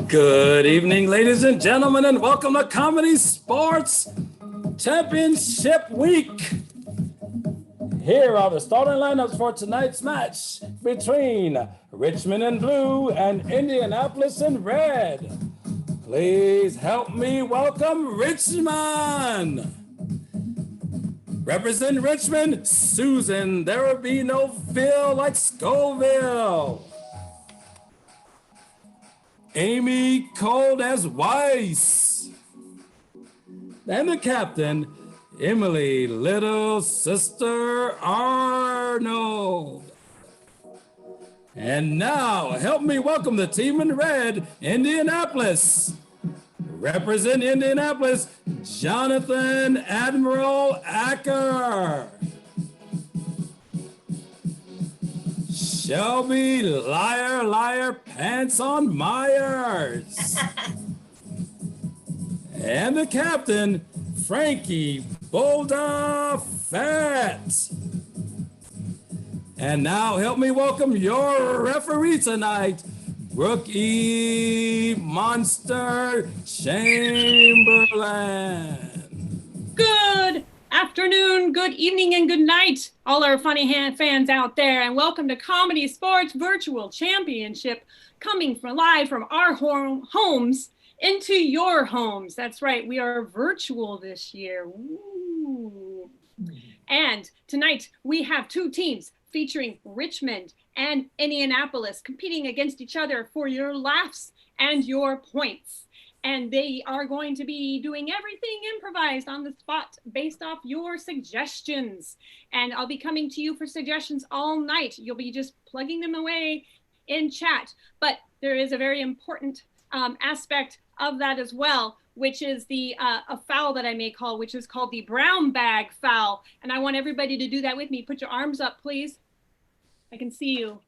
Good evening, ladies and gentlemen, and welcome to Comedy Sports Championship Week. Here are the starting lineups for tonight's match between Richmond in blue and Indianapolis in red. Please help me welcome Richmond. Represent Richmond, Susan. There will be no Phil like Scoville. Amy cold as Weiss. And the captain, Emily Little Sister Arnold. And now, help me welcome the team in red, Indianapolis. Represent Indianapolis, Jonathan Admiral Acker. Shelby Liar Pants on Myers. And the captain, Frankie Boulder Fat. And now help me welcome your referee tonight, Rookie Monster Chamberlain. Good afternoon, good evening, and good night, all our funny fans out there, and welcome to Comedy Sports Virtual Championship, coming live from our homes into your homes. That's right, we are virtual this year. Ooh. And tonight we have two teams featuring Richmond and Indianapolis competing against each other for your laughs and your points. And they are going to be doing everything improvised on the spot based off your suggestions. And I'll be coming to you for suggestions all night. You'll be just plugging them away in chat. But there is a very important aspect of that as well, which is a foul that I may call, which is called the brown bag foul. And I want everybody to do that with me. Put your arms up, please. I can see you.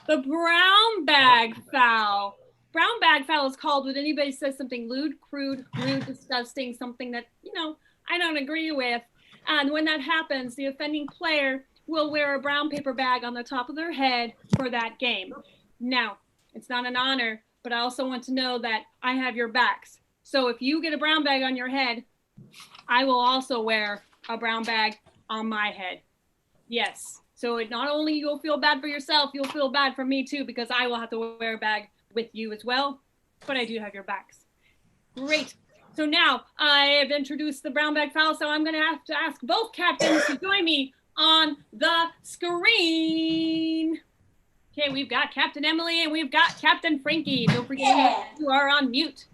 The brown bag foul. Brown bag foul is called when anybody says something lewd, crude, rude, disgusting, something that, I don't agree with. And when that happens, the offending player will wear a brown paper bag on the top of their head for that game. Now, it's not an honor, but I also want to know that I have your backs. So if you get a brown bag on your head, I will also wear a brown bag on my head. Yes. So it not only you'll feel bad for yourself, you'll feel bad for me too, because I will have to wear a bag with you as well, but I do have your backs. Great. So now I have introduced the brown bag foul, so I'm going to have to ask both captains to join me on the screen. Okay, we've got Captain Emily and we've got Captain Frankie. Don't forget you are on mute.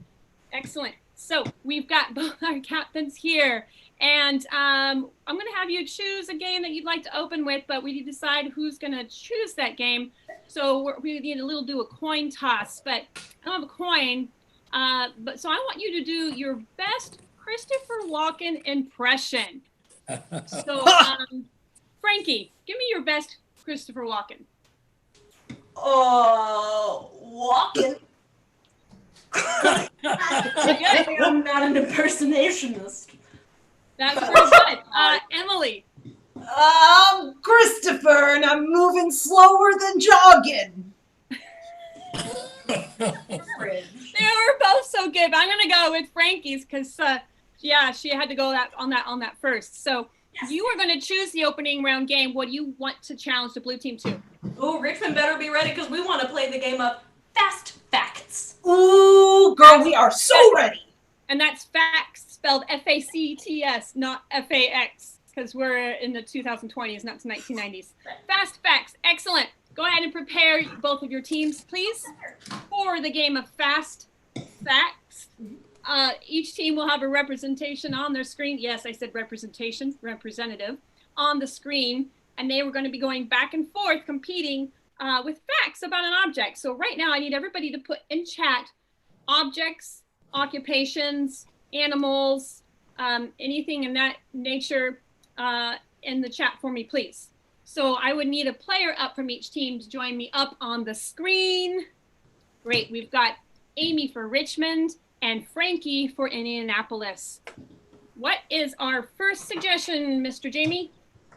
Excellent. So we've got both our captains here, and I'm going to have you choose a game that you'd like to open with, but we need to decide who's going to choose that game. So we need to do a coin toss, but I don't have a coin. So I want you to do your best Christopher Walken impression. So Frankie, give me your best Christopher Walken. Walken. I'm not an impersonationist. That's pretty good. Emily. Christopher, and I'm moving slower than jogging. They were both so good, but I'm gonna go with Frankie's because she had to go on that first. So yes. You are gonna choose the opening round game. What do you want to challenge the blue team to? Ooh, Richmond better be ready because we want to play the game of Fast Facts. Ooh, girl, we are so ready. And that's facts spelled F-A-C-T-S, not F-A-X, because we're in the 2020s, not the 1990s. Fast facts. Excellent. Go ahead and prepare both of your teams, please, for the game of Fast Facts. Each team will have a representation on their screen. Yes, I said representation, representative, on the screen. And they were going to be going back and forth competing with facts about an object. So right now I need everybody to put in chat objects, occupations, animals, anything in that nature in the chat for me, please. So I would need a player up from each team to join me up on the screen. Great. We've got Amy for Richmond and Frankie for Indianapolis. What is our first suggestion, Mr. Jamie?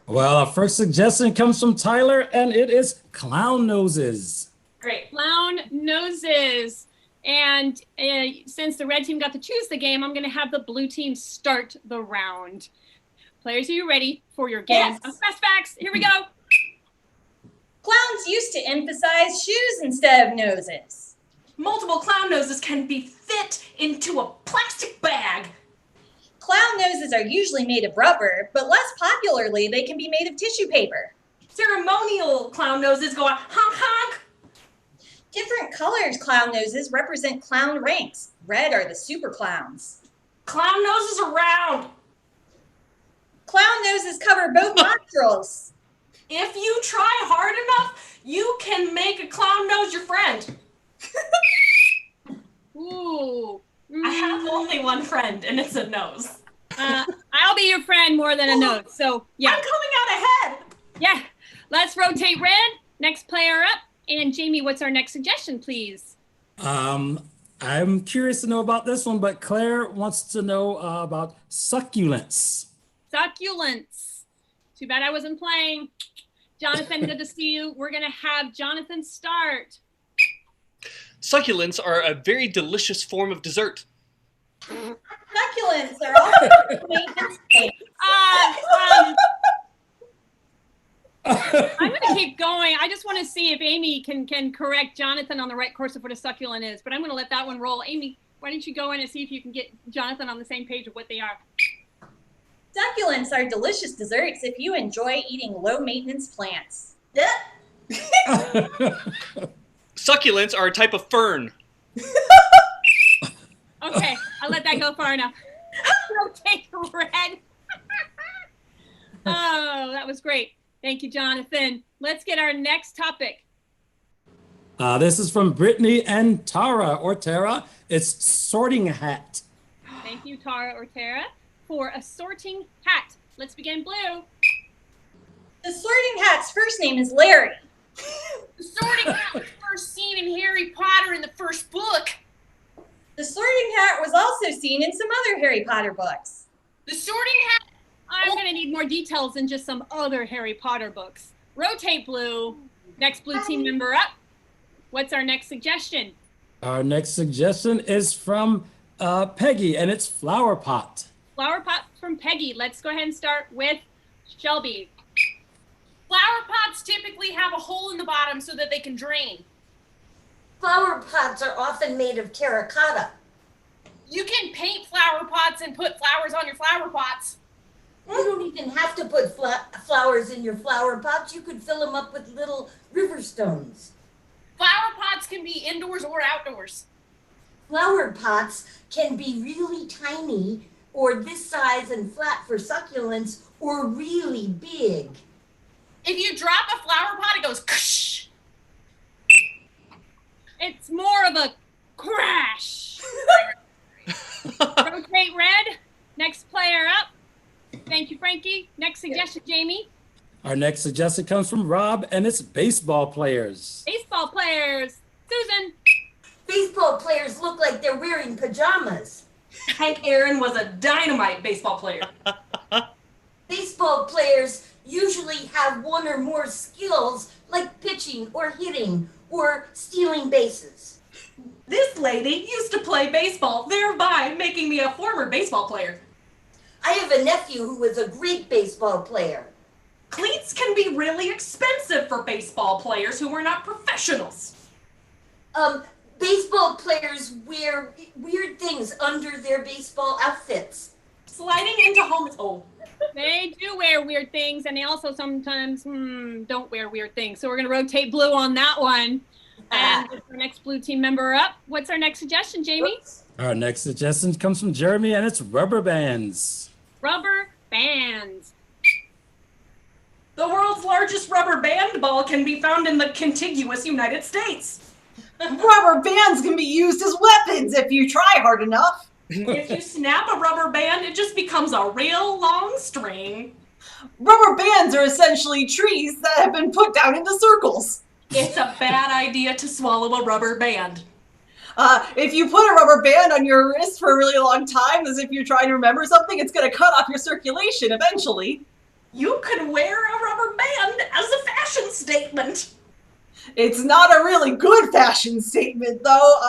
Well, our first suggestion comes from Tyler, and it is clown noses. Great. Clown noses. And since the red team got to choose the game, I'm going to have the blue team start the round. Players, are you ready for your game? Yes. Fast facts. Here we go. Clowns used to emphasize shoes instead of noses. Multiple clown noses can be fit into a plastic bag. Clown noses are usually made of rubber, but less popularly, they can be made of tissue paper. Ceremonial clown noses go on honk honk. Different colored clown noses represent clown ranks. Red are the super clowns. Clown noses are round. Clown noses cover both nostrils. If you try hard enough, you can make a clown nose your friend. Ooh. I have only one friend, and it's a nose. I'll be your friend more than a nose. So, yeah. I'm coming out ahead. Yeah. Let's rotate red. Next player up. And Jamie, what's our next suggestion, please? I'm curious to know about this one, but Claire wants to know about succulents. Succulents. Too bad I wasn't playing. Jonathan, good to see you. We're going to have Jonathan start. Succulents are a very delicious form of dessert. Succulents are also maintenance plants. I'm going to keep going. I just want to see if Amy can correct Jonathan on the right course of what a succulent is, but I'm going to let that one roll. Amy, why don't you go in and see if you can get Jonathan on the same page of what they are? Succulents are delicious desserts if you enjoy eating low-maintenance plants. Succulents are a type of fern. Okay, I'll let that go far enough. Rotate red. Oh, that was great. Thank you, Jonathan. Let's get our next topic. This is from Brittany and Tara, or Tara. It's sorting hat. Thank you, Tara or Tara, for a sorting hat. Let's begin, Blue. The sorting hat's first name is Larry. The sorting hat was first seen in Harry Potter in the first book. The sorting hat was also seen in some other Harry Potter books. The sorting hat. I'm going to need more details than just some other Harry Potter books. Rotate, Blue. Next blue team member up. What's our next suggestion? Our next suggestion is from Peggy, and it's flower pot. Flower pot from Peggy. Let's go ahead and start with Shelby. Flower pots typically have a hole in the bottom so that they can drain. Flower pots are often made of terracotta. You can paint flower pots and put flowers on your flower pots. You don't even have to put flowers in your flower pots. You could fill them up with little river stones. Flower pots can be indoors or outdoors. Flower pots can be really tiny, or this size and flat for succulents, or really big. If you drop a flower pot, it goes ksh. It's more of a crash. Rotate red. Next player up. Thank you, Frankie. Next suggestion, Jamie. Our next suggestion comes from Rob, and it's baseball players. Baseball players. Susan. Baseball players look like they're wearing pajamas. Hank Aaron was a dynamite baseball player. Baseball players usually have one or more skills, like pitching or hitting or stealing bases. This lady used to play baseball, thereby making me a former baseball player. I have a nephew who was a great baseball player. Cleats can be really expensive for baseball players who are not professionals. Baseball players wear weird things under their baseball outfits. Sliding into home is They do wear weird things, and they also sometimes don't wear weird things. So we're going to rotate blue on that one. And our next blue team member up. What's our next suggestion, Jamie? Our next suggestion comes from Jeremy, and it's rubber bands. Rubber bands. The world's largest rubber band ball can be found in the contiguous United States. Rubber bands can be used as weapons if you try hard enough. If you snap a rubber band, it just becomes a real long string. Rubber bands are essentially trees that have been put down into circles. It's a bad idea to swallow a rubber band. If you put a rubber band on your wrist for a really long time, as if you're trying to remember something, it's going to cut off your circulation eventually. You could wear a rubber band as a fashion statement. It's not a really good fashion statement, though.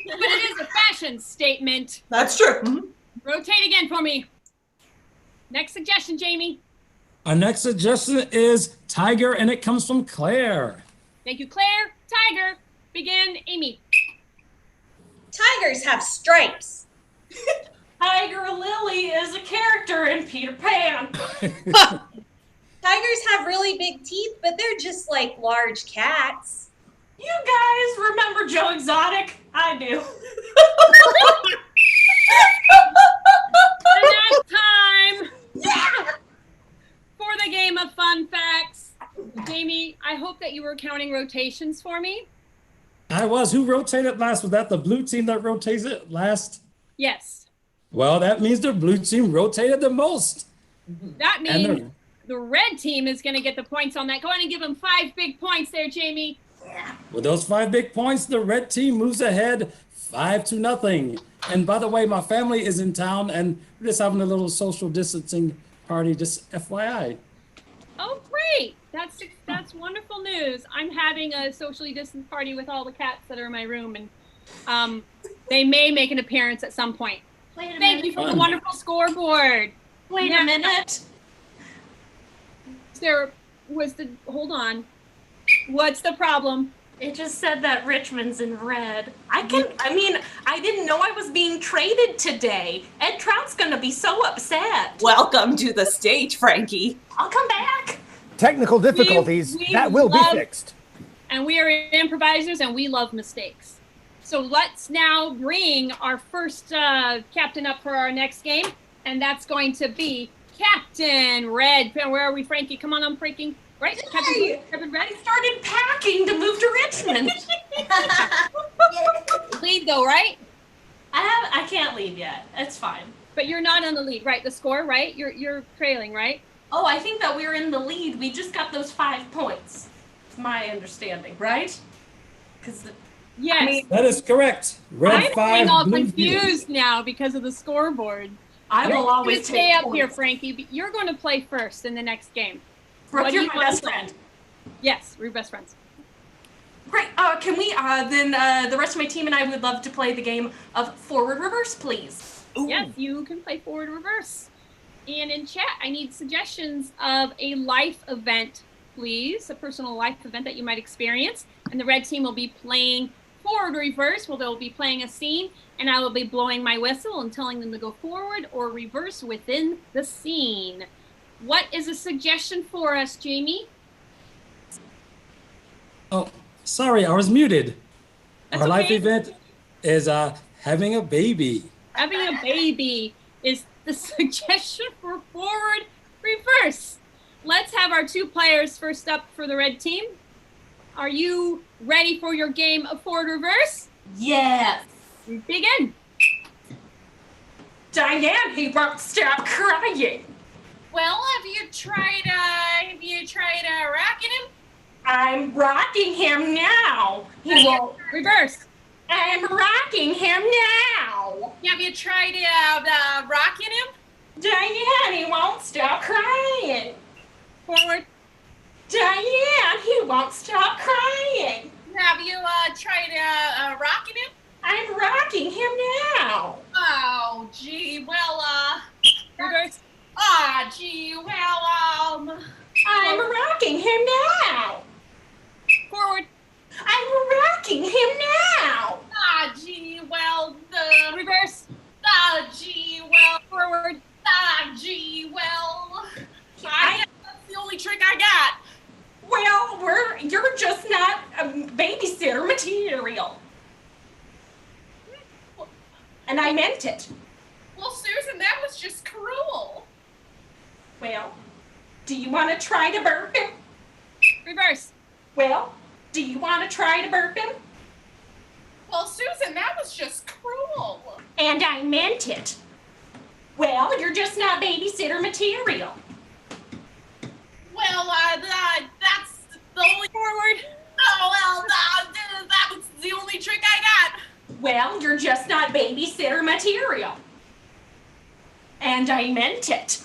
But it is a fashion statement. That's true. Mm-hmm. Rotate again for me. Next suggestion, Jamie. Our next suggestion is tiger, and it comes from Claire. Thank you, Claire. Tiger. Begin, Amy. Tigers have stripes. Tiger Lily is a character in Peter Pan. Tigers have really big teeth, but they're just like large cats. You guys remember Joe Exotic? I do. And that's time Yeah! for the game of fun facts. Jamie, I hope that you were counting rotations for me. I was. Who rotated last? Was that the blue team that rotated last? Yes. Well, that means the blue team rotated the most. That And means the red team is going to get the points on that. Go ahead and give them 5 big points there, Jamie. with those 5 big points, the red team moves ahead 5-0. And by the way, my family is in town, and we're just having a little social distancing party, just FYI. Oh, great. That's wonderful news. I'm having a socially distanced party with all the cats that are in my room, and they may make an appearance at some point. Thank you for the wonderful scoreboard. Wait a minute. Hold on. What's the problem? It just said that Richmond's in red. I didn't know I was being traded today. Ed Trout's gonna be so upset. Welcome to the stage, Frankie. I'll come back. Technical difficulties, that will be fixed. And we are improvisers, and we love mistakes. So let's now bring our first captain up for our next game, and that's going to be Captain Red. Where are we, Frankie? Come on, I'm Frankie. Right? Captain Red? I started packing to move to Richmond. Lead though, right? I can't leave yet. It's fine. But you're not on the lead, right? The score, right? You're trailing, right? Oh, I think that we're in the lead. We just got those 5 points. It's my understanding, right? Yes. That is correct. Red I'm 5, getting all blue confused now because of the scoreboard. I will always stay take up points. here, Frankie. But you're going to play first in the next game. Brooke, you're my best friend. Yes, we're best friends. Great. Can we then the rest of my team and I would love to play the game of forward reverse, please. Ooh. Yes, you can play forward reverse. And in chat, I need suggestions of a life event, please. A personal life event that you might experience. And the red team will be playing forward reverse. Well, they'll be playing a scene, and I will be blowing my whistle and telling them to go forward or reverse within the scene. What is a suggestion for us, Jamie? Oh, sorry, I was muted. That's Our life okay. event is having a baby. Having a baby is the suggestion for forward reverse. Let's have our 2 players first up for the red team. Are you ready for your game of forward reverse? Yes. Begin. Diane, he won't stop crying. Well, have you tried rocking him? I'm rocking him now. He won't. Reverse. I'm rocking him now. Have you tried rocking him? Diane, he won't stop crying. Forward. Diane, he won't stop crying. Have you tried rocking him? I'm rocking him now. Oh, gee, well, reverse. Ah, gee, well, I'm rocking him now. Forward. I'm rocking him now. Ah, gee, well, Reverse. ah, gee, well, Forward. ah, gee, well. I guess that's the only trick I got. Well, you're just not babysitter material. And I meant it. Well, Susan, that was just cruel. Well, do you want to try to burp him? Reverse. Well, do you want to try to burp him? Well, Susan, that was just cruel. And I meant it. Well, you're just not babysitter material. Well, that's the only Forward. Oh, well, that was the only trick I got. Well, you're just not babysitter material. And I meant it.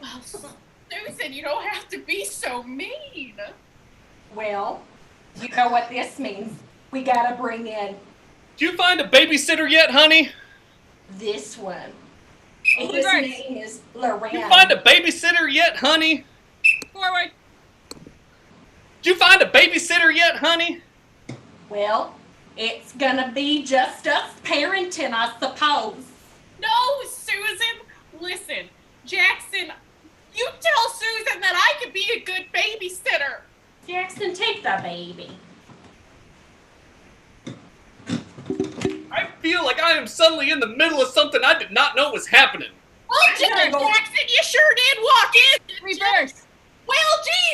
Well, Susan, you don't have to be so mean. Well, you know what this means. We gotta bring in Did you find a babysitter yet, honey? this one. And his Reverse. name is Loren. Did you find a babysitter yet, honey? Forward. Did you find a babysitter yet, honey? Well, it's gonna be just us parenting, I suppose. No, Susan, listen, Jackson, you tell Susan that I can be a good babysitter. Jackson, take the baby. I feel like I am suddenly in the middle of something I did not know was happening. Well, I'm gonna go- Jackson, you sure did walk in, didn't you? Reverse. Well,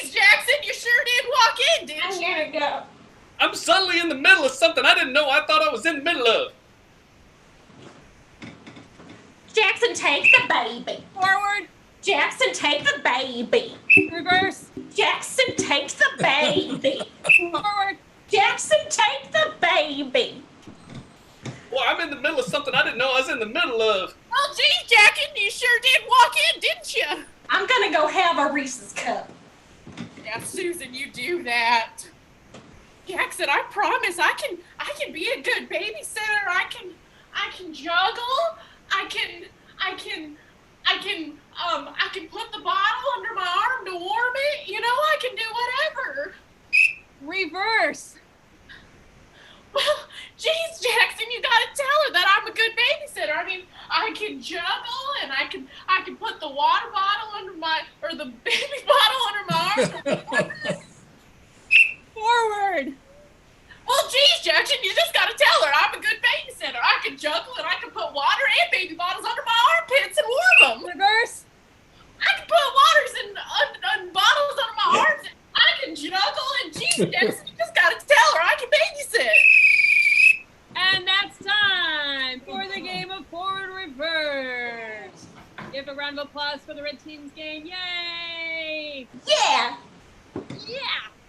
geez, Jackson, you sure did walk in, didn't I'm you? gonna go. I'm suddenly in the middle of something I didn't know I thought I was in the middle of. Jackson, take the baby. Forward. Jackson, take the baby. Reverse. Jackson, take the baby. Forward. Jackson, take the baby. Boy, I'm in the middle of something I didn't know I was in the middle of. Well, geez, Jackson, you sure did walk in, didn't you? I'm gonna go have a Reese's cup. Yeah, Susan, you do that. Jackson, I promise I can be a good babysitter. I can juggle. I can put the bottle under my arm to warm it. You know, I can do whatever. Reverse. Well, geez, Jackson, you gotta tell her that I'm a good babysitter. I mean, I can juggle and I can put the water bottle or the baby bottle under my arm. Forward. Well, geez, Jackson, you just gotta tell her I'm a good babysitter. I can juggle and I can put water and baby bottles under my armpits and warm them. Reverse. I can put waters and bottles under my arms. And I can juggle and geez, Jackson, you just gotta tell her I can babysit. And that's time for the game of forward reverse. Give a round of applause for the red team's game. Yay! Yeah. Yeah!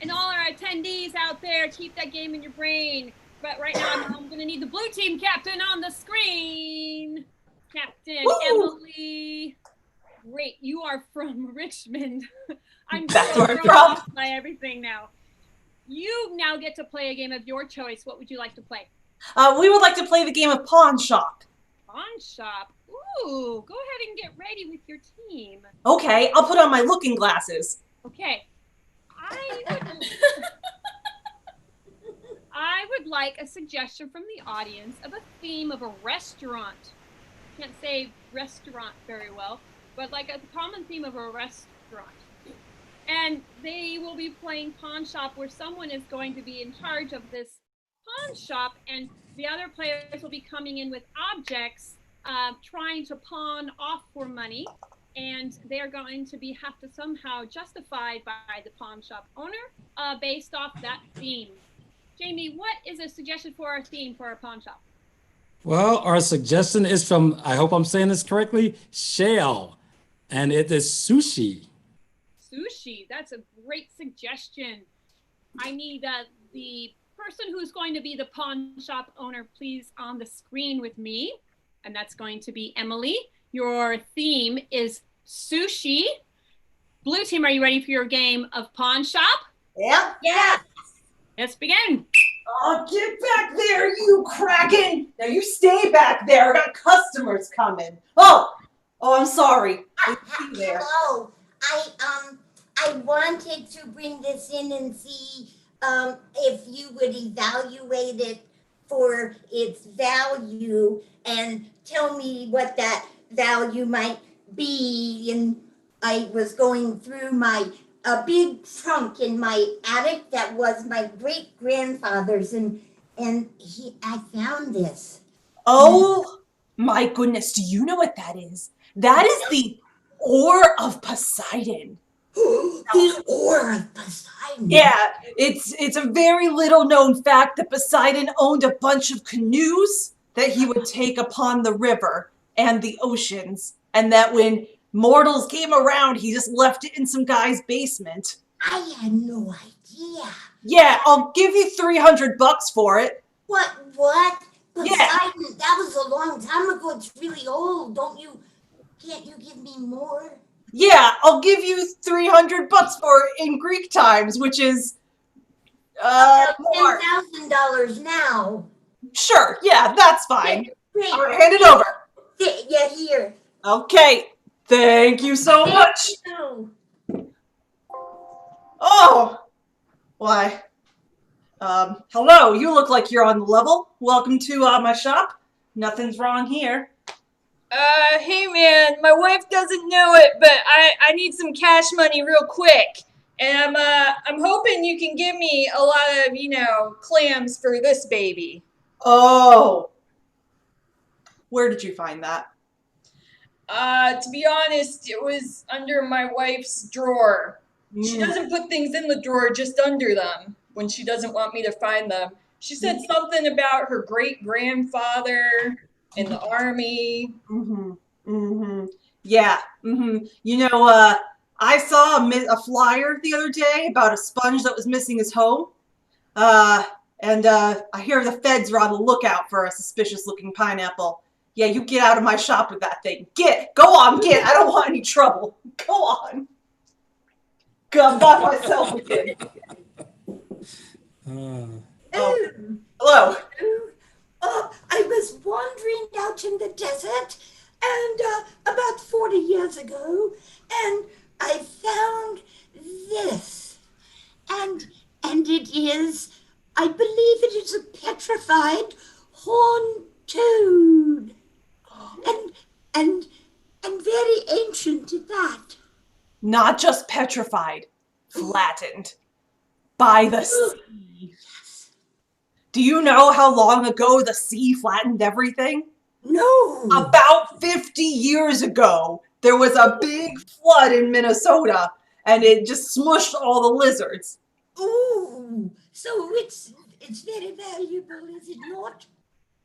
And all our attendees out there, keep that game in your brain. But right now, I'm going to need the blue team captain on the screen. Captain Emily. Great, you are from Richmond. I'm That's so where I'm thrown from. off by everything now. You now get to play a game of your choice. What would you like to play? We would like to play the game of Pawn Shop. Pawn shop. Ooh, go ahead and get ready with your team. Okay, I'll put on my looking glasses. Okay. I would like a suggestion from the audience of a theme of a restaurant. Can't say restaurant very well, but like a common theme of a restaurant. And they will be playing pawn shop where someone is going to be in charge of this pawn shop and the other players will be coming in with objects trying to pawn off for money, and they're going to be have to somehow justified by the pawn shop owner based off that theme. Jamie, what is a suggestion for our theme for our pawn shop? Well, our suggestion is from, I hope I'm saying this correctly, Shale, and it is sushi. Sushi, that's a great suggestion. I need the person who's going to be the pawn shop owner, please, on the screen with me. And that's going to be Emily. Your theme is sushi. Blue team, are you ready for your game of pawn shop? Yeah. Yeah. Let's begin. Oh, get back there, you Kraken! Now you stay back there. I got customers coming. Oh, I'm sorry. I see you there. Hello. I wanted to bring this in and see if you would evaluate it for its value and tell me what that value might be. And I was going through a big trunk in my attic that was my great-grandfather's, and I found this. Oh my goodness, do you know what that is? That is the Ore of Poseidon. The Ore of Poseidon? Yeah, it's a very little known fact that Poseidon owned a bunch of canoes that he would take upon the river and the oceans, and that when mortals came around, he just left it in some guy's basement. I had no idea. Yeah, I'll give you $300 for it. What? Poseidon, that was a long time ago. It's really old. Can't you give me more? Yeah, I'll give you $300 for it in Greek times, which is more. $10,000 now. Sure, yeah, that's fine. Great. All right, hand it over. Yeah, here. Okay, thank you so much. No. Oh, why? Hello, you look like you're on the level. Welcome to my shop. Nothing's wrong here. Hey man, my wife doesn't know it, but I need some cash money real quick. And I'm hoping you can give me a lot of, clams for this baby. Oh. Where did you find that? To be honest, it was under my wife's drawer. She doesn't put things in the drawer, just under them when she doesn't want me to find them. She said something about her great-grandfather in the army. Yeah. I saw a flyer the other day about a sponge that was missing his home. And I hear the feds are on the lookout for a suspicious-looking pineapple. Yeah, you get out of my shop with that thing. Go on. I don't want any trouble. Go on. I'm by myself again. Hello. I was wandering out in the desert, and about 40 years ago, and I found this. And it is, I believe it is a petrified horned toad. And very ancient at that. Not just petrified, flattened by the sea. Do you know how long ago the sea flattened everything? No. About 50 years ago, there was a big flood in Minnesota, and it just smushed all the lizards. Ooh, so it's very valuable, is it not?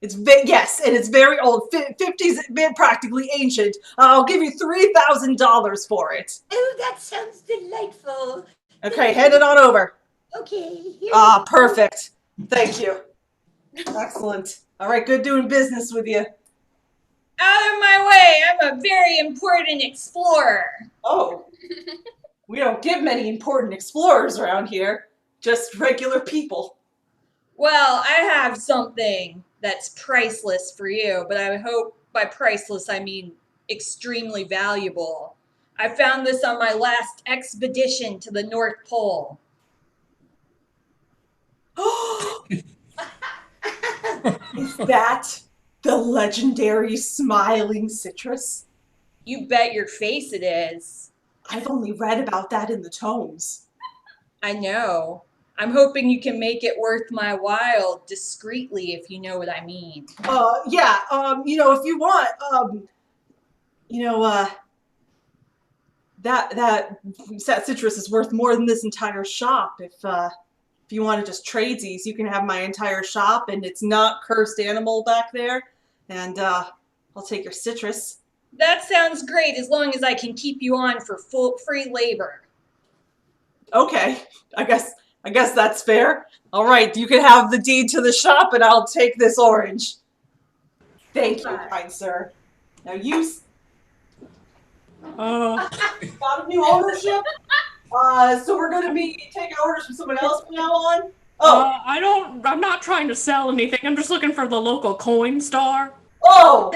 Yes, and it's very old. 50's been practically ancient. I'll give you $3,000 for it. Oh, that sounds delightful. Okay, hand it on over. Okay. Perfect. Thank you. Excellent. All right, good doing business with you. Out of my way, I'm a very important explorer. Oh, we don't get many important explorers around here. Just regular people. Well, I have something that's priceless for you, but I hope by priceless I mean extremely valuable. I found this on my last expedition to the North Pole. Is that the legendary smiling citrus? You bet your face it is. I've only read about that in the tomes. I know. I'm hoping you can make it worth my while discreetly, if you know what I mean. Yeah, if you want, that citrus is worth more than this entire shop. If you want to just tradesies, you can have my entire shop, and it's not cursed animal back there, and I'll take your citrus. That sounds great, as long as I can keep you on for free labor. Okay, I guess that's fair. All right, you can have the deed to the shop, and I'll take this orange. Thank you, kind sir. Now you got a new ownership. So we're gonna be taking orders from someone else from now on. I'm not trying to sell anything. I'm just looking for the local coin star. Oh.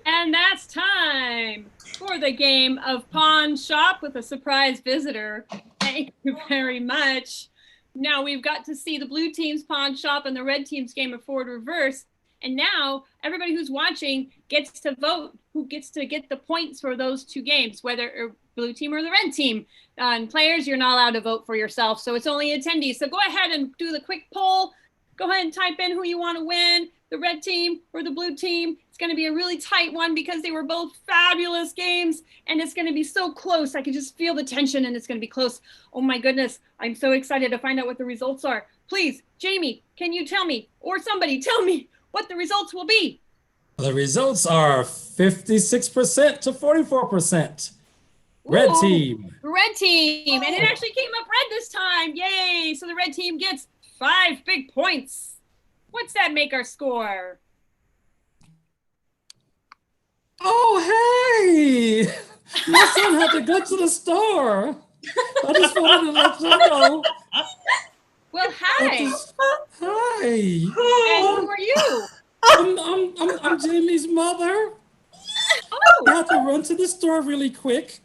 And that's time. for the game of Pawn Shop with a surprise visitor. Thank you very much. Now we've got to see the blue team's Pawn Shop and the red team's game of Forward Reverse. And now everybody who's watching gets to vote who gets to get the points for those two games, whether blue team or the red team. And players, you're not allowed to vote for yourself, so it's only attendees. So go ahead and do the quick poll. Go ahead and type in who you want to win, the red team or the blue team. It's going to be a really tight one because they were both fabulous games, and it's going to be so close. I can just feel the tension, and it's going to be close. Oh my goodness, I'm so excited to find out what the results are. Please, Jamie, can you tell me, or somebody tell me, what the results will be? The results are 56% to 44%. Red team. Red team. And it actually came up red this time. Yay. So the red team gets 5 big points. What's that make our score? Oh, hey. My son had to go to the store. I just wanted to let you know. Well, hi. Hi. And who are you? I'm Jamie's mother. Oh. I had to run to the store really quick.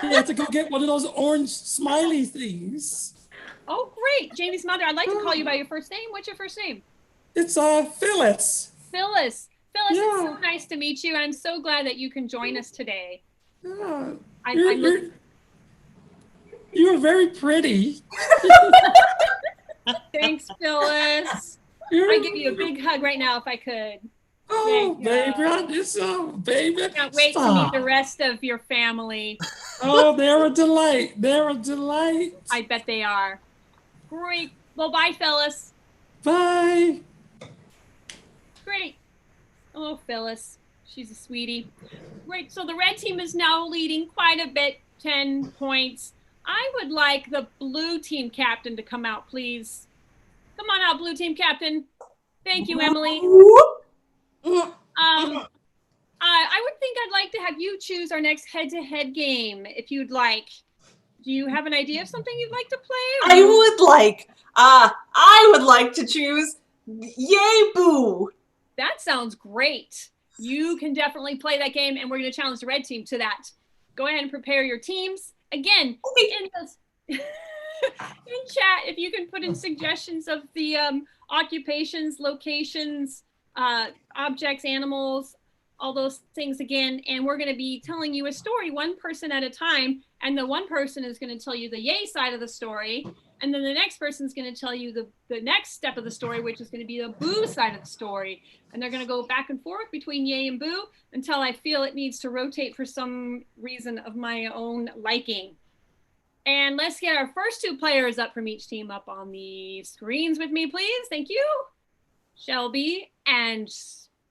You had to go get one of those orange smiley things. Oh, great. Jamie's mother. I'd like to call you by your first name. What's your first name? It's Phyllis. Phyllis. Phyllis, Yeah. it's so nice to meet you. And I'm so glad that you can join us today. Yeah. You're very pretty. Thanks, Phyllis. I'd give you a big hug right now if I could. Oh, baby, I did so, baby. Can't wait to meet the rest of your family. Oh, they're a delight. They're a delight. I bet they are. Great. Well, bye, Phyllis. Bye. Great. Oh, Phyllis. She's a sweetie. Great. So the red team is now leading quite a bit, 10 points. I would like the blue team captain to come out, please. Come on out, blue team captain. Thank you, Emily. I would think I'd like to have you choose our next head-to-head game, if you'd like. Do you have an idea of something you'd like to play? I would like to choose Yay Boo. That sounds great. You can definitely play that game, and we're going to challenge the red team to that. Go ahead and prepare your teams. Again, in chat, if you can put in suggestions of the occupations, locations, objects, animals, all those things again. And we're going to be telling you a story, one person at a time. And the one person is going to tell you the yay side of the story. And then the next person is going to tell you the next step of the story, which is going to be the boo side of the story. And they're going to go back and forth between yay and boo until I feel it needs to rotate for some reason of my own liking. And let's get our first 2 players up from each team up on the screens with me, please. Thank you. Shelby and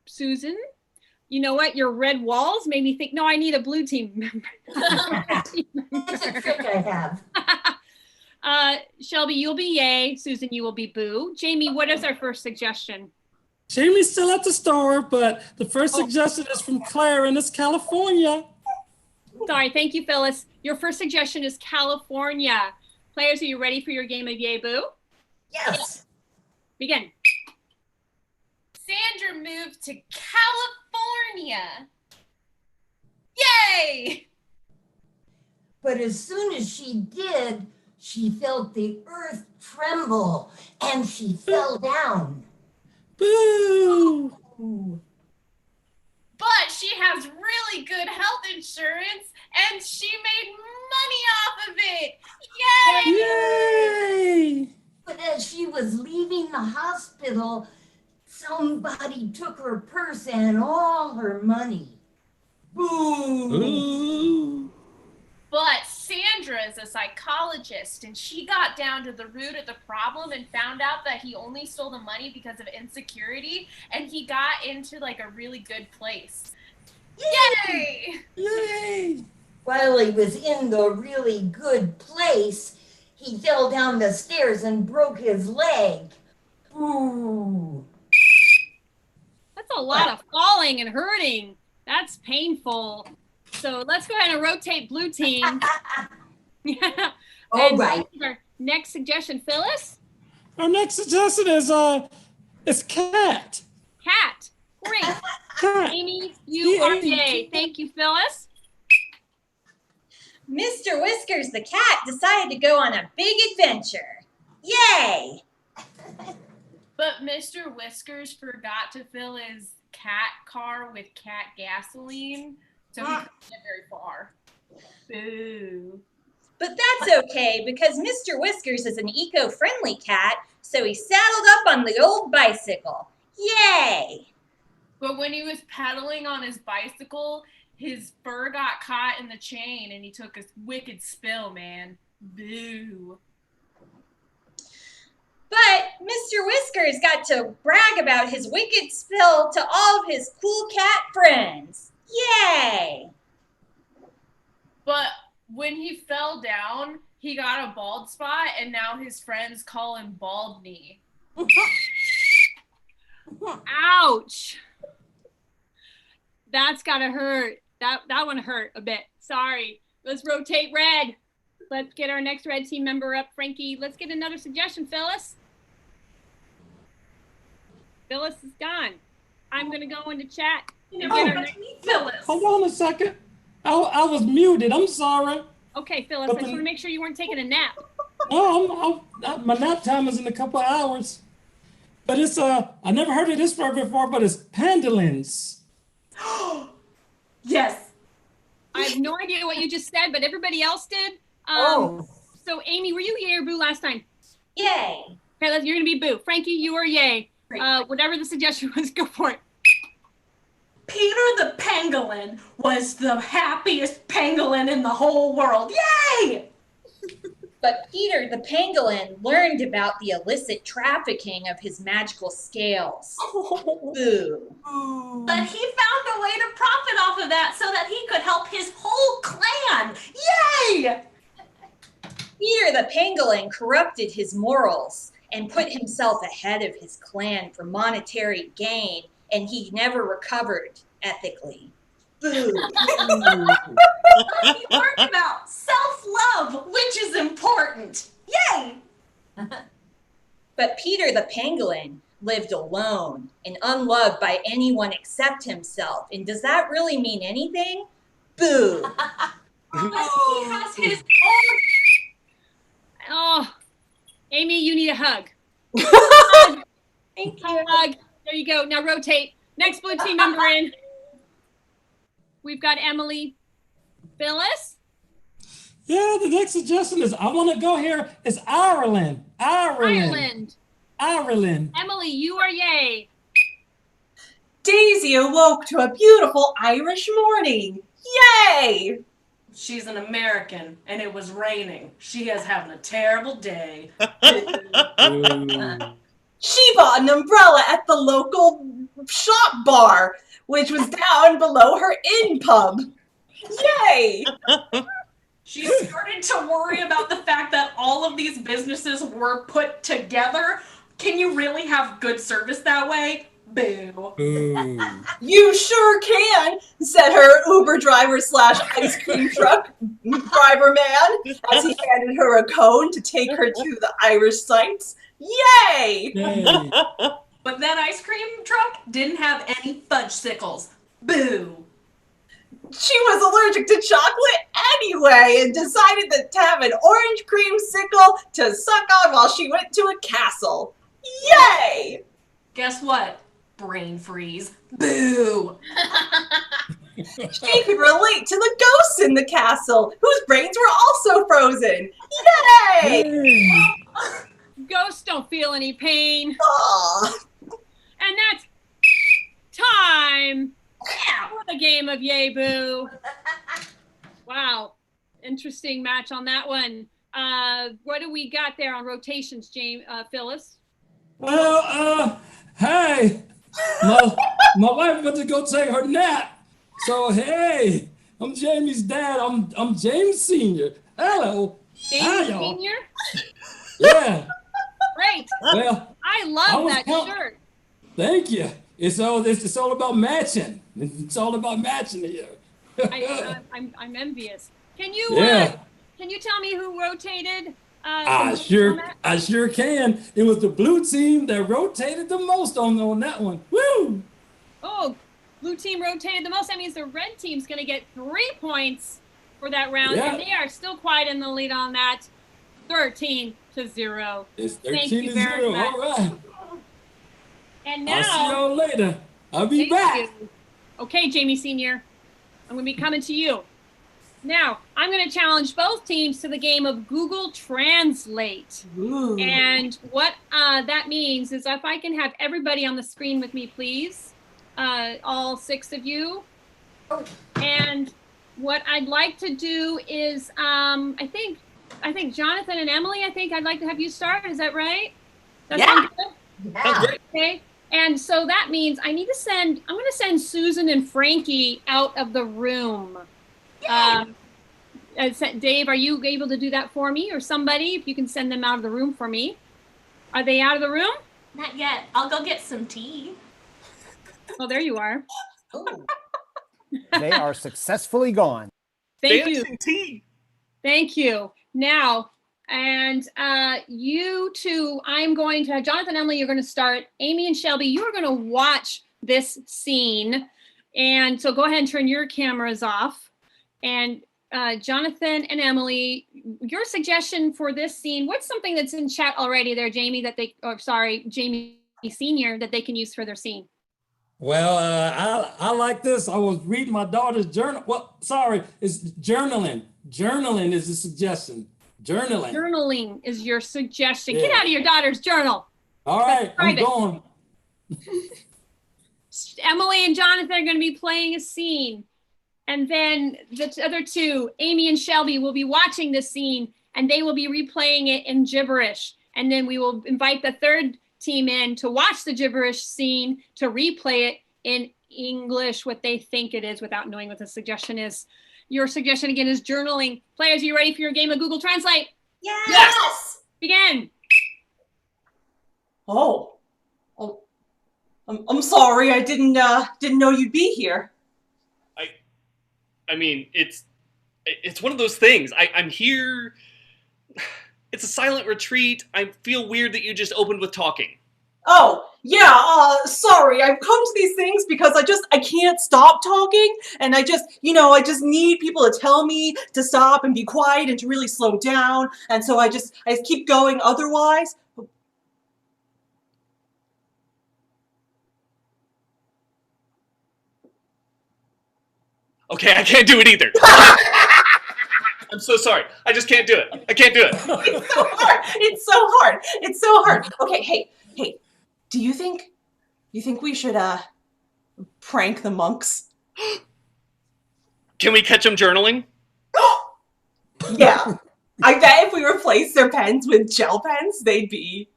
Susan. You know what? Your red walls made me think, no, I need a blue team member. That's a trick I have. Shelby, you'll be yay. Susan, you will be boo. Jamie, what is our first suggestion? Jamie's still at the store, but the first suggestion is from Clarence, California. Sorry, thank you, Phyllis. Your first suggestion is California. Players, are you ready for your game of yay, boo? Yes. Begin. Sandra moved to California. Yay! But as soon as she did, she felt the earth tremble and she fell down. Boo! But she has really good health insurance and she made money off of it. Yay! Yay! But as she was leaving the hospital, somebody took her purse and all her money. Boo! Ooh. But Sandra is a psychologist and she got down to the root of the problem and found out that he only stole the money because of insecurity and he got into like a really good place. Yay! Yay! While he was in the really good place, he fell down the stairs and broke his leg. Boo! That's a lot of falling and hurting. That's painful. So let's go ahead and rotate blue team. Yeah. All right. Our next suggestion, Phyllis? Our next suggestion is cat. Cat. Great. Cat. Amy, you are yay. Thank you, Phyllis. Mr. Whiskers the cat decided to go on a big adventure. Yay! But Mr. Whiskers forgot to fill his cat car with cat gasoline, so he couldn't get very far. Boo. But that's okay because Mr. Whiskers is an eco-friendly cat, so he saddled up on the old bicycle. Yay! But when he was pedaling on his bicycle, his fur got caught in the chain and he took a wicked spill, man. Boo. But Mr. Whiskers got to brag about his wicked spill to all of his cool cat friends. Yay! But when he fell down, he got a bald spot and now his friends call him Bald Knee. Ouch. That's gotta hurt. That one hurt a bit. Sorry. Let's rotate red. Let's get our next red team member up. Frankie, let's get another suggestion, Phyllis. Phyllis is gone. I'm going to go into chat. Phyllis. Hold on a second. I was muted. I'm sorry. Okay, Phyllis, I just want to make sure you weren't taking a nap. No, my nap time is in a couple of hours. But it's, I never heard of this word before, but it's pangolins. Yes. I have no idea what you just said, but everybody else did. So, Amy, were you yay or boo last time? Yay. Okay, you're going to be boo. Frankie, you are yay. Whatever the suggestion was, go for it. Peter the pangolin was the happiest pangolin in the whole world. Yay! But Peter the pangolin learned about the illicit trafficking of his magical scales. Boo. But he found a way to profit off of that so that he could help his whole clan. Yay! Peter the pangolin corrupted his morals and put himself ahead of his clan for monetary gain, and he never recovered ethically. Boo. He learned about self-love, which is important. Yay! But Peter the pangolin lived alone and unloved by anyone except himself. And does that really mean anything? Boo. He has his own... Oh, Amy, you need a hug. Thank you. Hug. There you go. Now rotate. Next blue team member in. We've got Emily. Phyllis? Yeah, the next suggestion is, I want to go here. It's Ireland. Ireland. Emily, you are yay. Daisy awoke to a beautiful Irish morning. Yay! She's an American, and it was raining. She is having a terrible day. She bought an umbrella at the local shop bar, which was down below her inn pub. Yay! She started to worry about the fact that all of these businesses were put together. Can you really have good service that way? Boo. You sure can, said her Uber driver / ice cream truck driver man as he handed her a cone to take her to the Irish sights. Yay! But that ice cream truck didn't have any fudgesicles. Boo. She was allergic to chocolate anyway and decided to have an orange creamsicle to suck on while she went to a castle. Yay! Guess what? Brain freeze. Boo. She could relate to the ghosts in the castle, whose brains were also frozen. Yay! Ghosts don't feel any pain. Aww. And that's time for the game of Yay Boo. Wow. Interesting match on that one. What do we got there on rotations, Phyllis? Well, hey, my wife went to go take her nap. So, hey, I'm Jamie's dad. I'm James Sr. Hello. James Sr.? Yeah. Great. Well, I love that shirt. Thank you. It's all about matching. It's all about matching here. I'm envious. Can you tell me who rotated? I sure can. It was the blue team that rotated the most on that one. Woo! Oh, blue team rotated the most. That means the red team's going to get 3 points for that round, Yeah. and they are still quite in the lead on that, 13-0. It's Thank 13 you to very 0. much. All right. And now, I'll see y'all later. I'll be thank back. you. Okay, Jamie Sr., I'm going to be coming to you. Now, I'm going to challenge both teams to the game of Google Translate. Ooh. And what that means is if I can have everybody on the screen with me, please, all 6 of you. And what I'd like to do is, I think Jonathan and Emily, I'd like to have you start. Is that right? That sound good? Sounds great. Okay. And so that means I'm going to send Susan and Frankie out of the room. Dave, are you able to do that for me, or somebody, if you can send them out of the room for me? Are they out of the room? Not yet. I'll go get some tea. Oh, there you are. They are successfully gone. Thank you. Dancing tea. Thank you. Now, and you two, I'm going to have Jonathan and Emily, you're going to start. Amy and Shelby, you are going to watch this scene. And so go ahead and turn your cameras off. And Jonathan and Emily, your suggestion for this scene, what's something that's in chat already there, Jamie, Jamie Sr., that they can use for their scene? Well, I like this. I was reading my daughter's journal. Well, sorry, it's journaling. Journaling is a suggestion. Journaling. Journaling is your suggestion. Yeah. Get out of your daughter's journal. All right, I'm private. going. Emily and Jonathan are going to be playing a scene. And then the other two, Amy and Shelby, will be watching this scene, and they will be replaying it in gibberish. And then we will invite the third team in to watch the gibberish scene, to replay it in English, what they think it is, without knowing what the suggestion is. Your suggestion again is journaling. Players, are you ready for your game of Google Translate? Yes. Begin. Oh, I'm sorry. I didn't know you'd be here. I mean, it's one of those things. I'm here. It's a silent retreat. I feel weird that you just opened with talking. Oh, yeah, sorry. I've come to these things because I can't stop talking, and I just need people to tell me to stop and be quiet and to really slow down, and so I just keep going otherwise. Okay, I can't do it either. I'm so sorry. I just can't do it. I can't do it. It's so hard. It's so hard. It's so hard. Okay, hey. Do you think we should prank the monks? Can we catch them journaling? Yeah. I bet if we replace their pens with gel pens, they'd be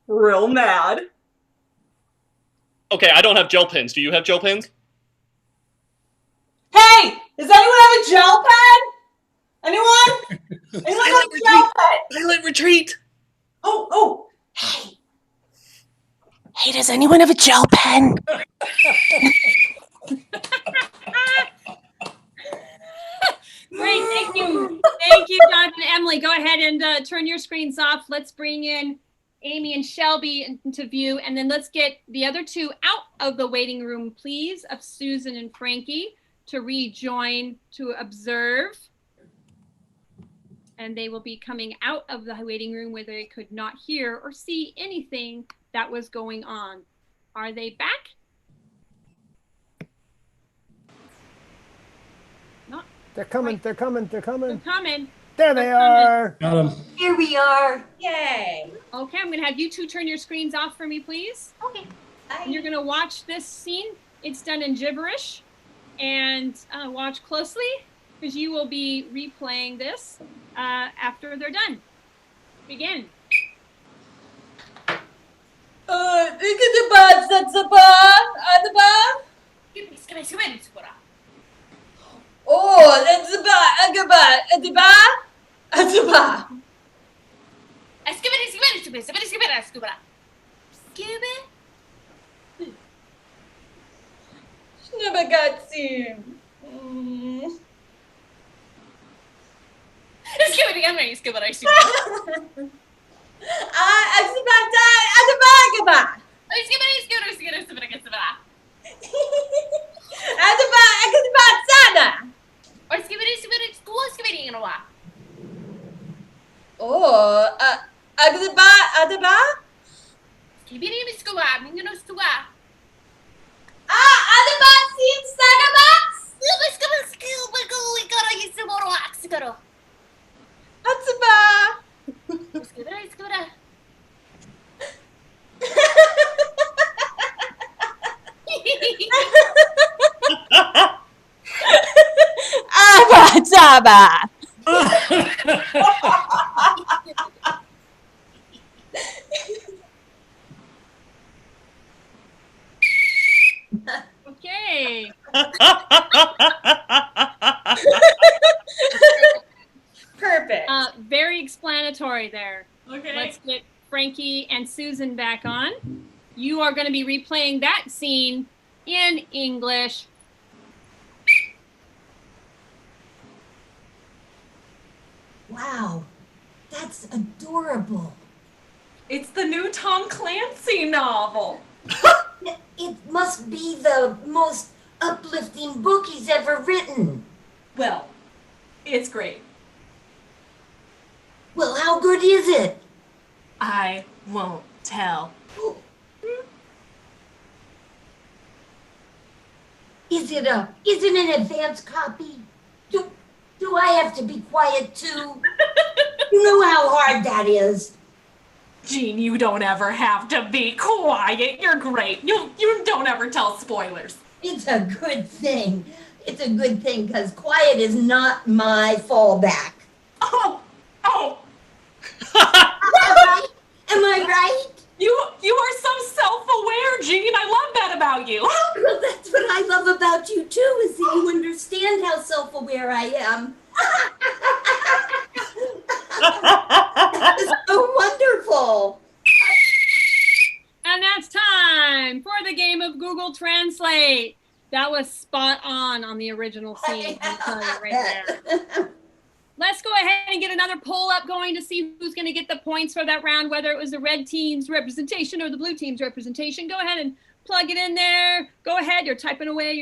real mad. Okay, I don't have gel pens. Do you have gel pens? Hey! Does anyone have a gel pen? Anyone? Anyone have a gel pen? Silent retreat! Oh! Hey, does anyone have a gel pen? Great, thank you. Thank you, Jonathan and Emily. Go ahead and turn your screens off. Let's bring in Amy and Shelby into view, and then let's get the other two out of the waiting room, please, of Susan and Frankie, to rejoin to observe. And they will be coming out of the waiting room where they could not hear or see anything that was going on. Are they back? Not. They're coming. They're coming. They're coming. They're coming. There they are. Got him. Here we are. Yay. Okay, I'm gonna have you two turn your screens off for me, please. Okay. And you're gonna watch this scene. It's done in gibberish. And watch closely, because you will be replaying this after they're done. Begin. Oh, that's Ibirimi skua, mingano skua. Ano ba? Sinsaga box? Atsuba! Abba-dabba! Okay. Perfect. Very explanatory there. Okay. Let's get Frankie and Susan back on. You are going to be replaying that scene in English. Wow, that's adorable. It's the new Tom Clancy novel. It must be the most uplifting book he's ever written. Well, it's great. Well, how good is it? I won't tell. Is it an advanced copy? Do I have to be quiet too? You know how hard that is. Jean, you don't ever have to be quiet. You're great. You don't ever tell spoilers. It's a good thing. It's a good thing because quiet is not my fallback. Oh. Am I right? You are so self-aware, Jean. I love that about you. Well, that's what I love about you too, is that you understand how self-aware I am. It's so wonderful. And that's time for the game of Google Translate. That was spot on the original scene. I'll tell you right there. Let's go ahead and get another poll up going to see who's going to get the points for that round, whether it was the red team's representation or the blue team's representation. Go ahead and plug it in there. Go ahead. You're typing away,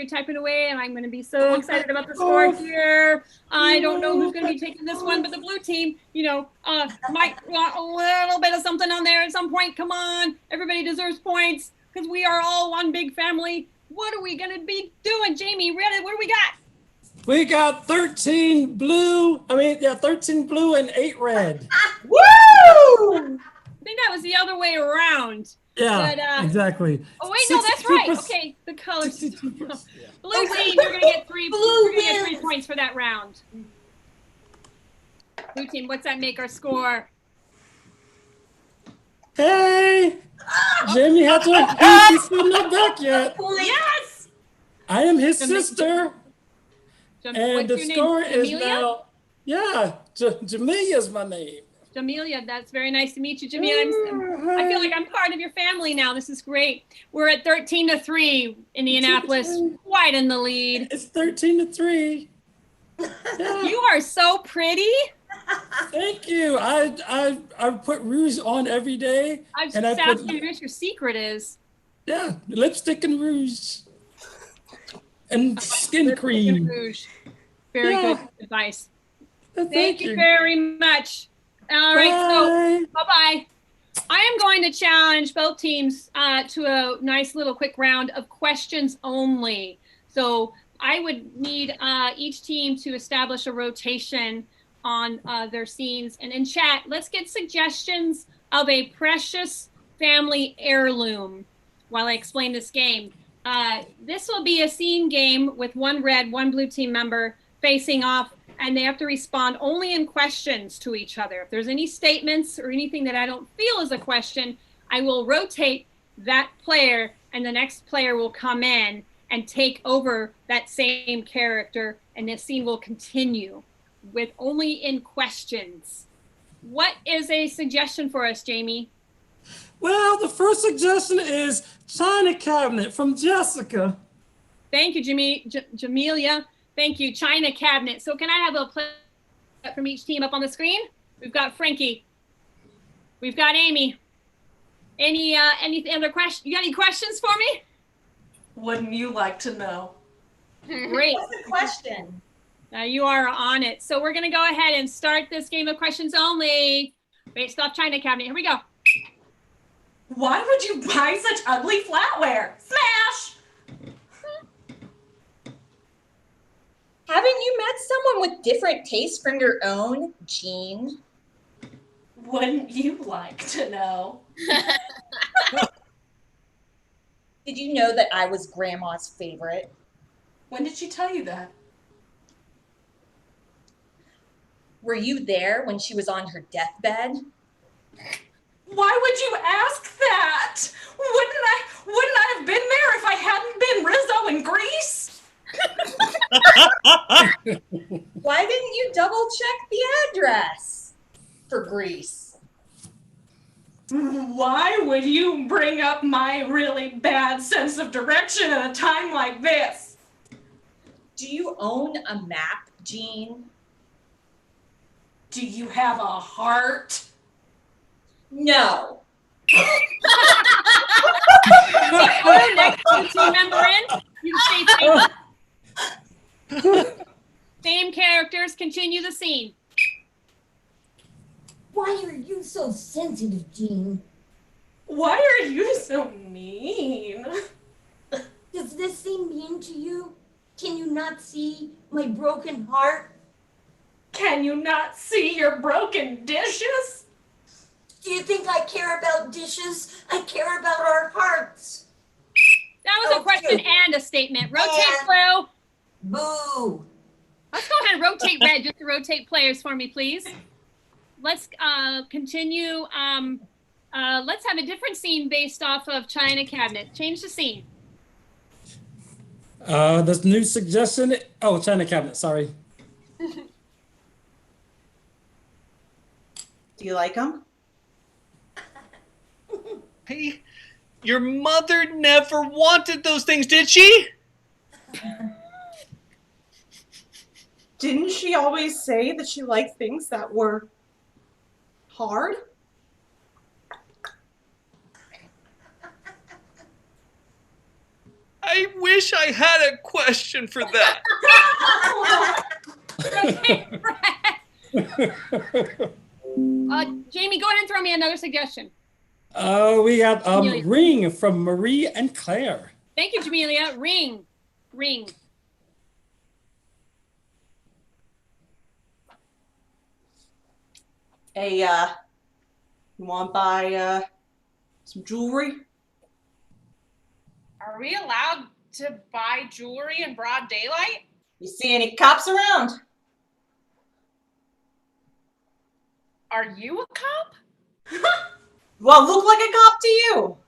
and I'm going to be so excited about the score here. I don't know who's going to be taking this one, but the blue team, might want a little bit of something on there at some point. Come on. Everybody deserves points because we are all one big family. What are we going to be doing, Jamie? What do we got? We got 13 blue and 8 red. Woo! I think that was the other way around. Yeah, But, exactly. Oh wait, no, that's right. Okay, the colors. Blue team, you're gonna get three. You're gonna get 3 points for that round. Blue team, what's that make our score? Hey, Jamie had to. He's still not back yet. Yes. I am his sister, and What's the your name? score is Jamelia? now. Yeah, Jamelia is my name. Jamelia, that's very nice to meet you, Jamelia. I feel like I'm part of your family now. This is great. We're at 13-3, Indianapolis, wide in the lead. It's 13-3. Yeah. You are so pretty. Thank you. I put rouge on every day. I've and just I asked put, you what your secret is. yeah, lipstick and rouge and skin cream. Rouge. Very good advice. Thank you very much. All right, so bye-bye. I am going to challenge both teams to a nice little quick round of questions only. So I would need each team to establish a rotation on their scenes. And in chat, let's get suggestions of a precious family heirloom while I explain this game. This will be a scene game with 1 red, 1 blue team member facing off, and they have to respond only in questions to each other. If there's any statements or anything that I don't feel is a question, I will rotate that player, and the next player will come in and take over that same character, and the scene will continue with only in questions. What is a suggestion for us, Jamie? Well, the first suggestion is China Cabinet from Jessica. Thank you, Jamelia. Thank you, China Cabinet. So can I have a player from each team up on the screen? We've got Frankie. We've got Amy. Any other questions? You got any questions for me? Wouldn't you like to know? Great. What's the question? You are on it. So we're going to go ahead and start this game of questions only based off China Cabinet. Here we go. Why would you buy such ugly flatware? Smash! Haven't you met someone with different tastes from your own, Jean? Wouldn't you like to know? Did you know that I was Grandma's favorite? When did she tell you that? Were you there when she was on her deathbed? Why would you ask that? Wouldn't I have been there if I hadn't been Rizzo in Greece? Why didn't you double check the address for Greece? Why would you bring up my really bad sense of direction at a time like this? Do you own a map, Jean? Do you have a heart? No. Next team member in. You stay safe. Same characters. Continue the scene. Why are you so sensitive, Jean? Why are you so mean? Does this seem mean to you? Can you not see my broken heart? Can you not see your broken dishes? Do you think I care about dishes? I care about our hearts. That was a question and a statement. Rotate blue. Boo. Let's go ahead and rotate red just to rotate players for me, please. Let's continue. Let's have a different scene based off of China Cabinet. Change the scene. This new suggestion. Oh, China Cabinet. Sorry. Do you like them? Hey, your mother never wanted those things, did she? Didn't she always say that she liked things that were hard? I wish I had a question for that. Jamie, go ahead and throw me another suggestion. We got Ring from Marie and Claire. Thank you, Jamelia. Ring. Hey, you want to buy some jewelry? Are we allowed to buy jewelry in broad daylight? You see any cops around? Are you a cop? Well, look like a cop to you.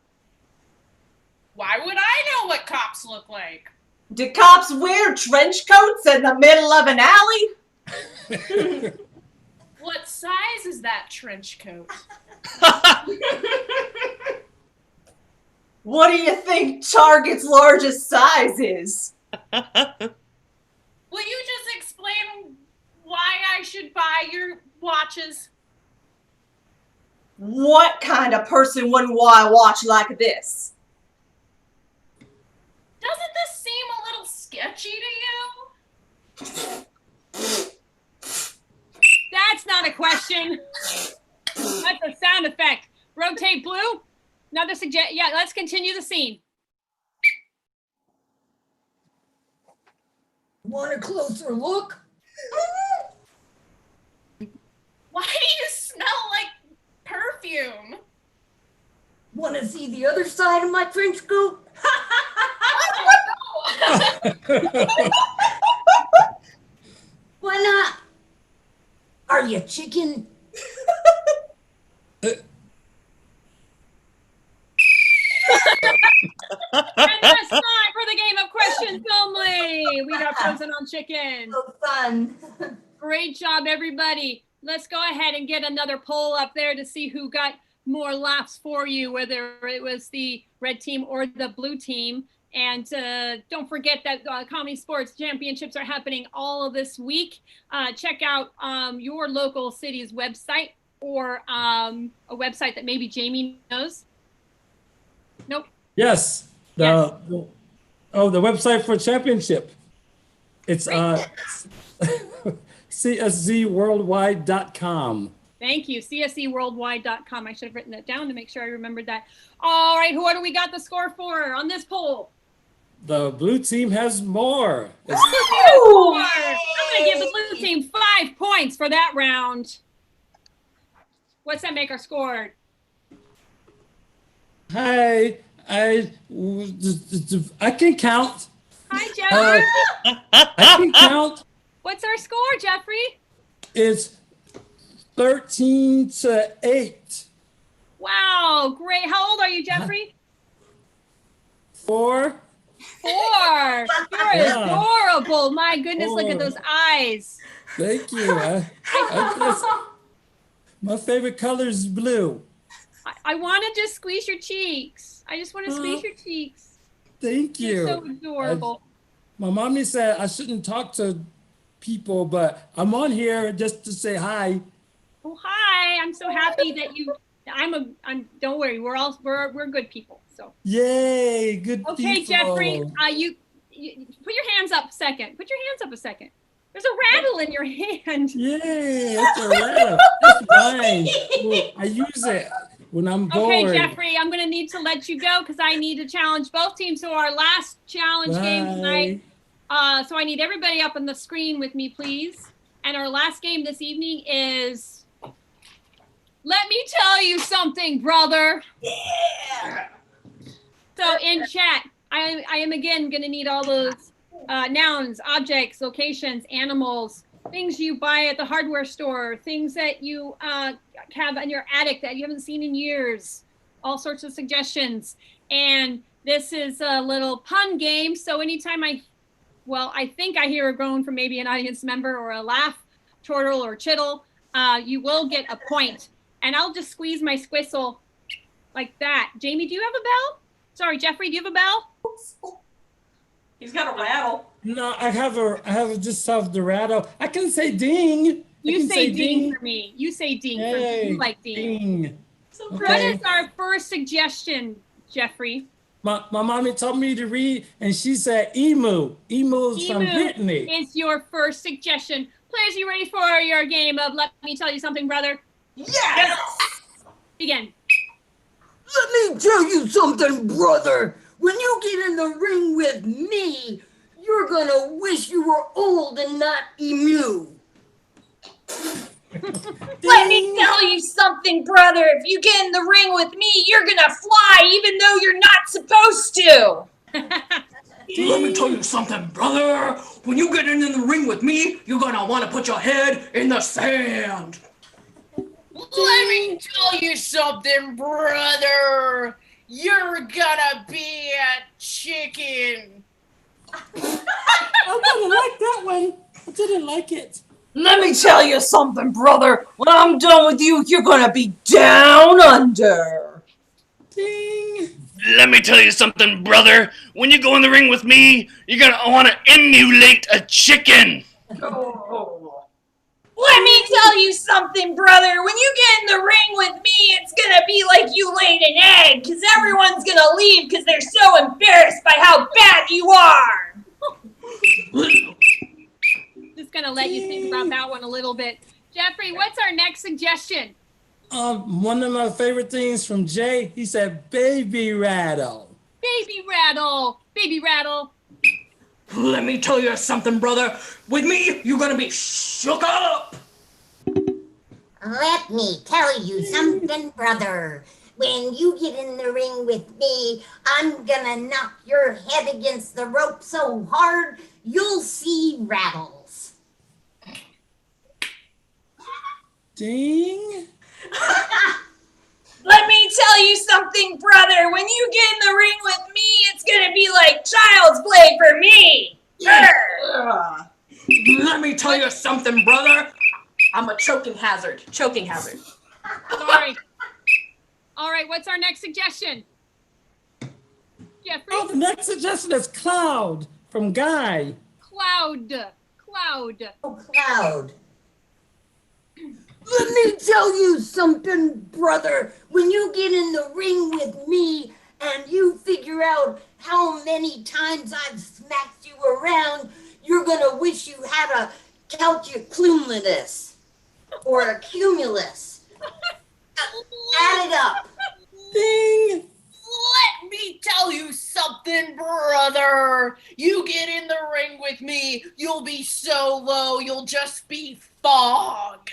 Why would I know what cops look like? Do cops wear trench coats in the middle of an alley? What size is that trench coat? What do you think Target's largest size is? Will you just explain why I should buy your watches? What kind of person wouldn't want a watch like this? Doesn't this seem a little sketchy to you? That's not a question. That's a sound effect. Rotate blue. Another suggestion. Yeah, let's continue the scene. Want a closer look? Why do you smell like perfume? Want to see the other side of my trench coat? Why not? Are you chicken? And that's time for the game of questions only. We got frozen on chicken. So fun. Great job, everybody. Let's go ahead and get another poll up there to see who got more laughs for you, whether it was the red team or the blue team. And don't forget that ComedySportz Championships are happening all of this week. Check out your local city's website or a website that maybe Jamie knows. Nope. Yes. The website for championship. It's CSz Worldwide.com. Thank you. CSzWorldwide.com. I should have written that down to make sure I remembered that. All right, what do we got the score for on this poll? The blue team has more. I'm going to give the blue team 5 points for that round. What's that make our score? Hi, I can count. Hi, Jeffrey. I can count. What's our score, Jeffrey? It's 13-8. Wow, great. How old are you, Jeffrey? 4. 4. You're adorable. My goodness, look at those eyes. Thank you. My favorite color is blue. I want to just squeeze your cheeks. I just want to squeeze your cheeks. Thank you. You're so adorable. My mommy said I shouldn't talk to people, but I'm on here just to say hi. Oh, hi. I'm so happy that you. Don't worry. We're good people. So. Yay, good people. Okay, Jeffrey. You put your hands up a second. Put your hands up a second. There's a rattle in your hand. Yay, that's a rattle. That's mine. I use it when I'm bored. Okay, Jeffrey, I'm going to need to let you go because I need to challenge both teams to our last challenge game tonight. So I need everybody up on the screen with me, please. And our last game this evening is, let me tell you something, brother. Yeah. So in chat, I am again going to need all those nouns, objects, locations, animals, things you buy at the hardware store, things that you have in your attic that you haven't seen in years, all sorts of suggestions. And this is a little pun game. So anytime I think I hear a groan from maybe an audience member or a laugh, chortle or chittle, you will get a point. And I'll just squeeze my squistle like that. Jamie, do you have a bell? Sorry, Jeffrey, do you have a bell? He's got a rattle. No, I have just have the rattle. I can say ding. You say ding for me. You say ding for me. You like ding. So what is our first suggestion, Jeffrey? My mommy told me to read, and she said emu. Emu's from Brittany. Is your first suggestion. Players, you ready for your game of Let Me Tell You Something, Brother? Yes! Begin. Let me tell you something, brother. When you get in the ring with me, you're gonna wish you were old and not emu. Let me tell you something, brother. If you get in the ring with me, you're gonna fly even though you're not supposed to. Let me tell you something, brother. When you get in the ring with me, you're gonna want to put your head in the sand. Let me tell you something, brother. You're gonna be a chicken. I didn't like that one. I didn't like it. Let me tell you something, brother. When I'm done with you, you're gonna be down under. Ding. Let me tell you something, brother. When you go in the ring with me, you're gonna want to emulate a chicken. Let me tell you something, brother. When you get in the ring with me, it's gonna be like you laid an egg, because everyone's gonna leave because they're so embarrassed by how bad you are. Just gonna let you think about that one a little bit. Jeffrey, what's our next suggestion? One of my favorite things from Jay, he said baby rattle. Baby rattle. Baby rattle. Let me tell you something, brother. With me, you're gonna be shook up. Let me tell you something, brother. When you get in the ring with me, I'm gonna knock your head against the rope so hard, you'll see rattles. Ding. Let me tell you something, brother. When you get in the ring with me, it's gonna be like child's play for me. Let me tell you something, brother. I'm a choking hazard. Choking hazard. Sorry. All right, what's our next suggestion? Jeffrey? Oh, the next suggestion is cloud from Guy. Cloud. Oh, cloud. Let me tell you something, brother. When you get in the ring with me and you figure out how many times I've smacked you around, you're gonna wish you had a calculus or a cumulus. Add it up. Ding! Let me tell you something, brother. You get in the ring with me, you'll be so low, you'll just be fog.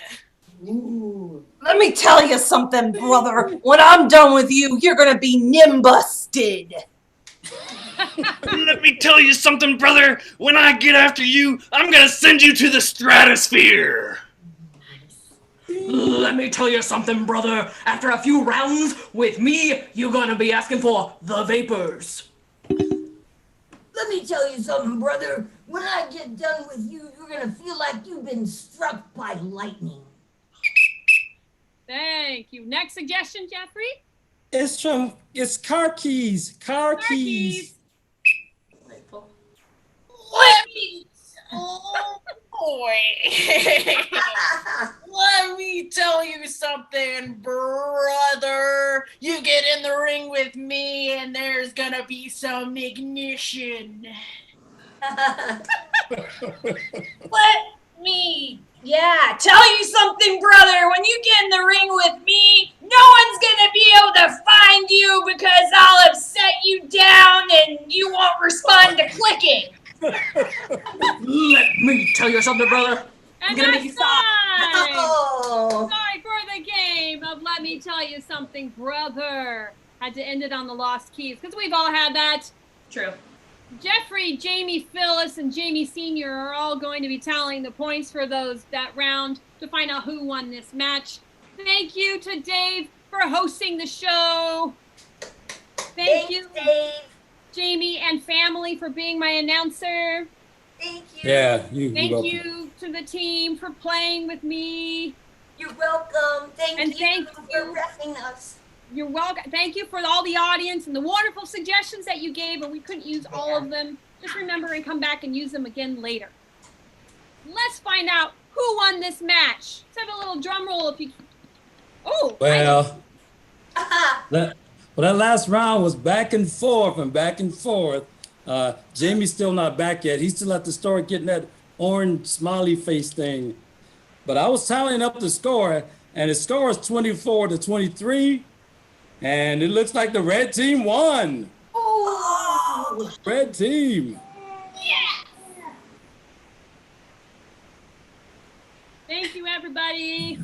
Ooh. Let me tell you something, brother. When I'm done with you, you're gonna be nimbusted. Let me tell you something, brother. When I get after you, I'm gonna send you to the stratosphere. Let me tell you something, brother. After a few rounds with me, you're gonna be asking for the vapors. Let me tell you something, brother. When I get done with you, you're gonna feel like you've been struck by lightning. Thank you. Next suggestion, Jeffrey? It's car keys. Car keys. Let me, oh boy. Let me tell you something, brother. You get in the ring with me and there's gonna be some ignition. Tell you something, brother. When you get in the ring with me, no one's gonna be able to find you because I'll have set you down and you won't respond to clicking. Let me tell you something, brother. I'm gonna make you stop. Oh. Sorry for the game of Let Me Tell You Something, brother. Had to end it on the lost keys because we've all had that. True. Jeffrey, Jamie, Phyllis, and Jamie Sr. are all going to be tallying the points for that round to find out who won this match. Thank you to Dave for hosting the show. Thank you, Dave. Jamie and family, for being my announcer. Thank you. Yeah, Thank you to the team for playing with me. You're welcome. Thank And you thank for you. refing us. You're welcome. Thank you for all the audience and the wonderful suggestions that you gave, and we couldn't use all of them. Just remember and come back and use them again later. Let's find out who won this match. Let's have a little drum roll if you. Oh. Well, that last round was back and forth and back and forth. Jamie's still not back yet. He's still at the store getting that orange smiley face thing. But I was tallying up the score, and the score is 24-23. And it looks like the red team won. Oh. Red team. Yeah. Thank you, everybody.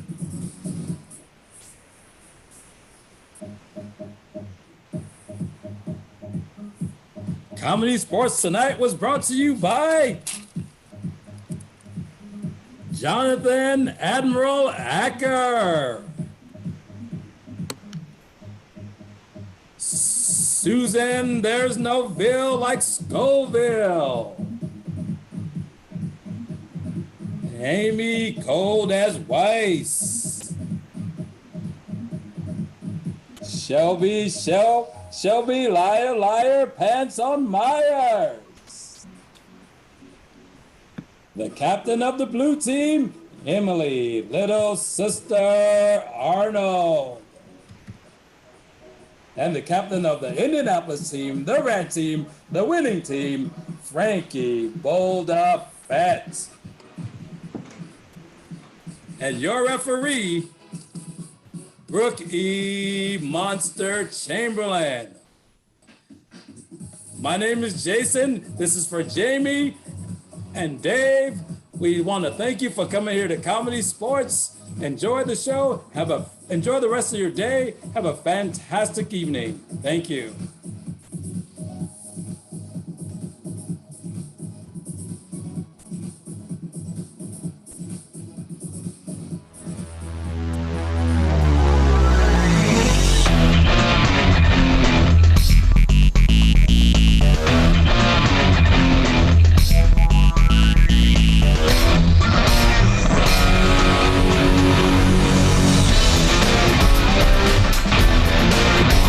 Comedy Sports Tonight was brought to you by Jonathan Admiral Acker, Susan, there's no Bill like Scoville, Amy, cold as Weiss, Shelby, liar, liar, pants on Myers. The captain of the blue team, Emily, little sister Arnold. And the captain of the Indianapolis team, the red team, the winning team, Frankie Bolda Fett. And your referee, Brooke E. Monster Chamberlain. My name is Jason. This is for Jamie and Dave. We want to thank you for coming here to Comedy Sports. Enjoy the show. Enjoy the rest of your day. Have a fantastic evening. Thank you.